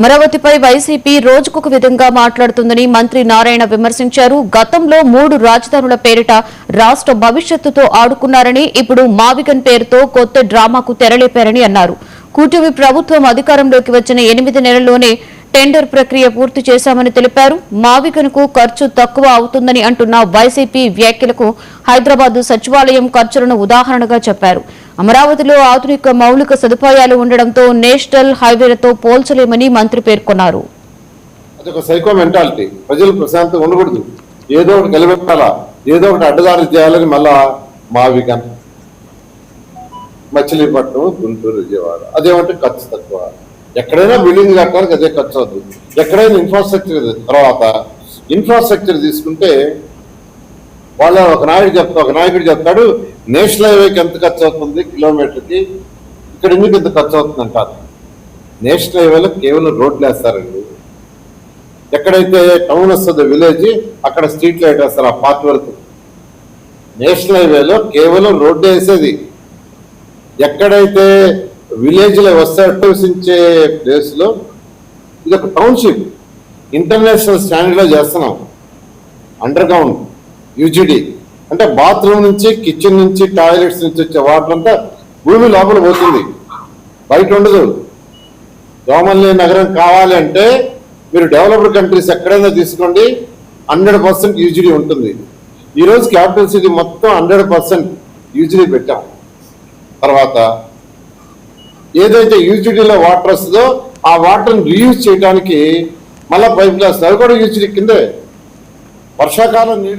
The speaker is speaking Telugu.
అమరావతిపై వైసీపీ రోజుకొక విధంగా మాట్లాడుతుందని మంత్రి నారాయణ విమర్శించారు. గతంలో 3 రాజధానుల పేరిట రాష్ట్ర భవిష్యత్తుతో ఆడుకున్నారని, ఇప్పుడు మావిగన్ పేరుతో కొత్త డ్రామాకు తెరలేపారని అన్నారు. కూటమి ప్రభుత్వం అధికారంలోకి వచ్చిన 8 నెలల్లోనే టెండర్ ప్రక్రియ పూర్తి చేశామని తెలిపారు. మావిగన్కు ఖర్చు తక్కువ అవుతుందని అంటున్న వైసీపీ వ్యాఖ్యలకు హైదరాబాద్ సచివాలయం ఖర్చులను ఉదాహరణగా చెప్పారు. అమరావతిలో ఆధునిక మౌలిక సదుపాయాలు ఉండడంతో నేషనల్ హైవేలతో పోల్చలేమని మంత్రి పేర్కొన్నారు. అదొక సైకో మెంటాలిటీ. ప్రజలు ప్రశాంతంగా ఉండకూడదు, ఏదో ఒకటి నిలబెట్టాలా, ఏదో ఒకటి అడ్డదారి చేయాలని మళ్ళా మావిగన్, మచిలీపట్నం, గుంటూరు, విజయవాడ అదేమంటే ఖర్చు తక్కువ. ఎక్కడైనా బిల్డింగ్ కట్టడానికి అదే ఖర్చు అవుతుంది. ఎక్కడైనా ఇన్ఫ్రాస్ట్రక్చర్, తర్వాత ఇన్ఫ్రాస్ట్రక్చర్ తీసుకుంటే వాళ్ళ ఒక నాయకుడు చెప్తాడు నేషనల్ హైవేకి ఎంత ఖర్చు అవుతుంది కిలోమీటర్కి, ఇక్కడ ఎందుకు ఎంత ఖర్చు అవుతుంది అంటారు. నేషనల్ హైవేలో కేవలం రోడ్లు వేస్తారండి. ఎక్కడైతే టౌన్ వస్తుందో విలేజ్ అక్కడ స్ట్రీట్ లైట్ వేస్తారు ఆ పార్ట్ వరకు. నేషనల్ హైవేలో కేవలం రోడ్డు వేసేది. ఎక్కడైతే విలేజ్లో వస్తే ప్లేస్లో ఇది ఒక టౌన్షిప్ ఇంటర్నేషనల్ స్టాండర్డ్లో చేస్తున్నాం. అండర్ గ్రౌండ్ యూజీడీ అంటే బాత్రూమ్ నుంచి, కిచెన్ నుంచి, టాయిలెట్స్ నుంచి వచ్చే వాటర్ అంతా భూమి లోపల పోతుంది, బయట ఉండదు. దోమల్లి నగరం కావాలి అంటే మీరు డెవలప్డ్ కంట్రీస్ ఎక్కడైనా తీసుకోండి, 100% యూజీడీ ఉంటుంది. ఈరోజు క్యాపిటల్ సిటీ మొత్తం 100% యూజీడీ పెట్టాం. తర్వాత ఏదైతే యూజీడీలో వాటర్ వస్తుందో ఆ వాటర్ని రీయూజ్ చేయడానికి మళ్ళీ పైప్ గ్లాస్ అవి కూడా యూజీడీ కిందే. వర్షాకాలం నీళ్ళు